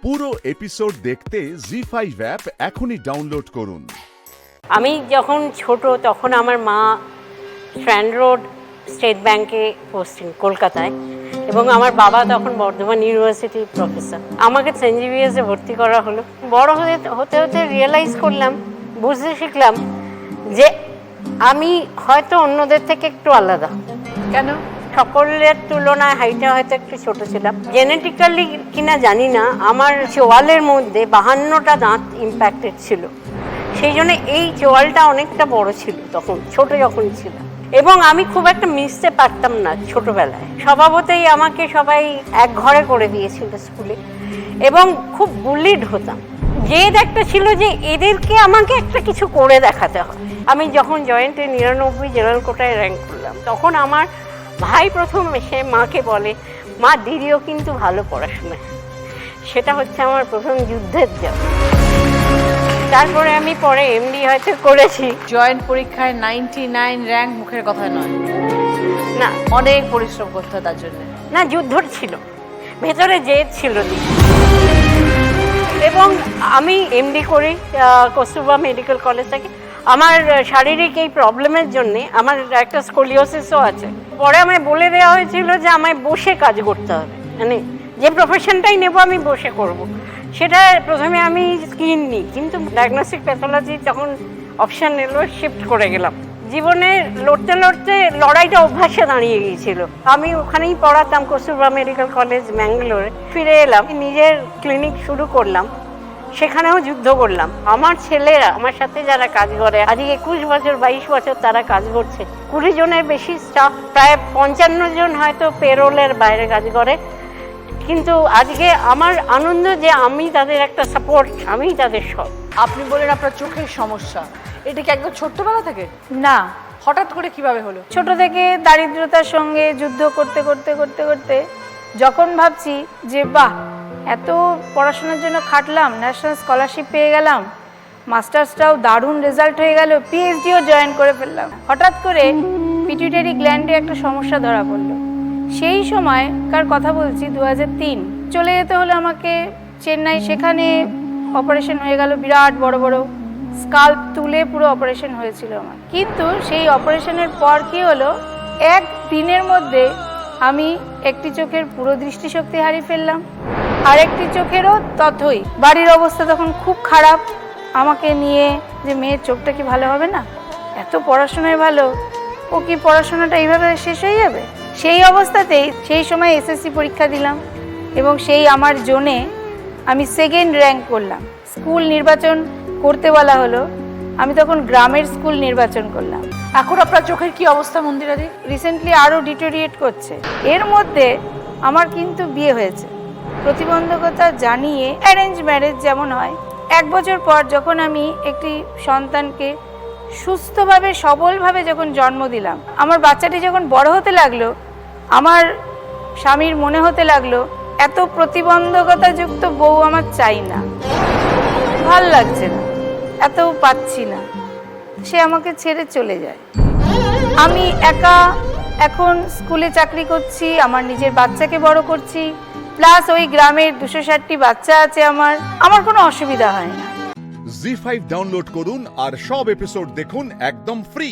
পুরো এপিসোড দেখতে জি5 অ্যাপ এখনই ডাউনলোড করুন। আমি যখন ছোট তখন আমার মা স্ট্র্যান্ড রোড স্টেট ব্যাংকে পোস্টিং কলকাতায়, এবং আমার বাবা তখন বর্ধমান ইউনিভার্সিটির প্রফেসর। আমাকে সেন্ট জেভিয়ার্সে ভর্তি করা হলো। বড় হতে হতে রিয়েলাইজ করলাম, বুঝতে শিখলাম যে আমি হয়তো অন্যদের থেকে একটু আলাদা। কেন? সকলের তুলনায় হাইটে হয়তো একটু ছোট ছিলাম। জেনেটিক্যালি কিনা জানি না, আমার চোয়ালের মধ্যে 52টা দাঁত ইম্প্যাক্টেড ছিল। সেই জন্য এই চোয়ালটা অনেকটা বড় ছিল তখন, ছোট যখন ছিলাম। এবং আমি খুব একটা মিশতে পারতাম না ছোটবেলায়। স্বভাবতেই আমাকে সবাই এক ঘরে করে দিয়েছিল স্কুলে, এবং খুব বুলিড হতাম। জেদ একটা ছিল যে এদেরকে আমাকে একটা কিছু করে দেখাতে হয়। আমি যখন জয়েন্টে 99 জেনারেল কোটায় র্যাঙ্ক করলাম, তখন আমার ভাই প্রথম এসে মাকে বলে, মা দিদিও কিন্তু ভালো পড়াশোনায়। সেটা হচ্ছে আমার প্রথম যুদ্ধের জয়। তারপরে আমি পরে এমডি হয়তো করেছি। জয়েন্ট পরীক্ষায় 99 র্যাঙ্ক মুখের কথা নয়, না অনেক পরিশ্রম করতে হয় তার জন্য। না, যুদ্ধ ছিল, ভেতরে জেদ ছিল। এবং আমি এমডি করি কস্তুরবা মেডিকেল কলেজ থেকে। আমার শারীরিক এই প্রবলেমের জন্যে আমার একটা স্কোলিওসিসও আছে। পরে আমায় বলে দেওয়া হয়েছিল যে আমায় বসে কাজ করতে হবে, মানে যে প্রফেশনটাই নেব আমি বসে করব। সেটা প্রথমে আমি স্কিন নিই, কিন্তু ডায়াগনস্টিক প্যাথোলজি যখন অপশান এলো শিফট করে গেলাম। জীবনে লড়তে লড়তে লড়াইটা অভ্যাসে দাঁড়িয়ে গিয়েছিল। আমি ওখানেই পড়াতাম কস্তুরবা মেডিকেল কলেজ ব্যাঙ্গালোরে। ফিরে এলাম, নিজের ক্লিনিক শুরু করলাম, সেখানেও যুদ্ধ করলাম। আমার ছেলেরা আমার সাথে যারা কাজ করে, আজকে 21 বছর 22 বছর তারা কাজ করছে। 20 জনের বেশি স্টাফ, প্রায় 55 জন হয়তো পেরোলের বাইরে কাজ করে। কিন্তু আজকে আমার আনন্দ যে আমি তাদের একটা সাপোর্ট, আমি তাদের সব। আপনি বলেন আপনার চোখের সমস্যা, এটা কি একদম ছোট্টবেলা থেকে? না, হঠাৎ করে কিভাবে হলো? ছোট থেকে দারিদ্রতার সঙ্গে যুদ্ধ করতে করতে করতে করতে যখন ভাবছি যে বাহ, এত পড়াশোনার জন্য খাটলাম, ন্যাশনাল স্কলারশিপ পেয়ে গেলাম, মাস্টার্সটাও দারুণ রেজাল্ট হয়ে গেল, পিএইচডিও জয়েন করে ফেললাম, হঠাৎ করে পিটুইটারি গ্ল্যান্ডে একটা সমস্যা ধরা পড়লো। সেই সময়কার কথা বলছি, 2003। চলে যেতে হলো আমাকে চেন্নাই। সেখানে অপারেশন হয়ে গেল, বিরাট বড় বড় স্কাল্প তুলে পুরো অপারেশন হয়েছিল আমার। কিন্তু সেই অপারেশনের পর কি হলো, এক দিনের মধ্যে আমি একটি চোখের পুরো দৃষ্টিশক্তি হারিয়ে ফেললাম, আর একটি চোখেরও ততই। বাড়ির অবস্থা তখন খুব খারাপ। আমাকে নিয়ে যে মেয়ের চোখটা কি ভালো হবে না, এত পড়াশোনায় ভালো, ও কি পড়াশোনাটা এইভাবে শেষ হয়ে যাবে? সেই অবস্থাতেই সেই সময় এসএসসি পরীক্ষা দিলাম, এবং সেই আমার জোনে আমি সেকেন্ড র্যাঙ্ক করলাম। স্কুল নির্বাচন করতে বলা হলো, আমি তখন গ্রামের স্কুল নির্বাচন করলাম। এখন আপনার চোখের কি অবস্থা মন্দিরাদি? রিসেন্টলি আরও ডিটোরিয়েট করছে। এর মধ্যে আমার কিন্তু বিয়ে হয়েছে, প্রতিবন্ধকতা জানিয়ে, অ্যারেঞ্জ ম্যারেজ যেমন হয়। 1 বছর পর যখন আমি একটি সন্তানকে সুস্থভাবে সবলভাবে যখন জন্ম দিলাম, আমার বাচ্চাটি যখন বড় হতে লাগলো, আমার স্বামীর মনে হতে লাগলো এত প্রতিবন্ধকতাযুক্ত বউ আমার চাই না, ভাল লাগছে না, এত পাচ্ছি না, সে আমাকে ছেড়ে চলে যায়। আমি একা এখন স্কুলে চাকরি করছি, আমার নিজের বাচ্চাকে বড় করছি, প্লাস ওই গ্রামের 260টি বাচ্চা আছে আমার কোনো অসুবিধা হয় না। জি5 ডাউনলোড করুন আর সব এপিসোড দেখুন একদম ফ্রি।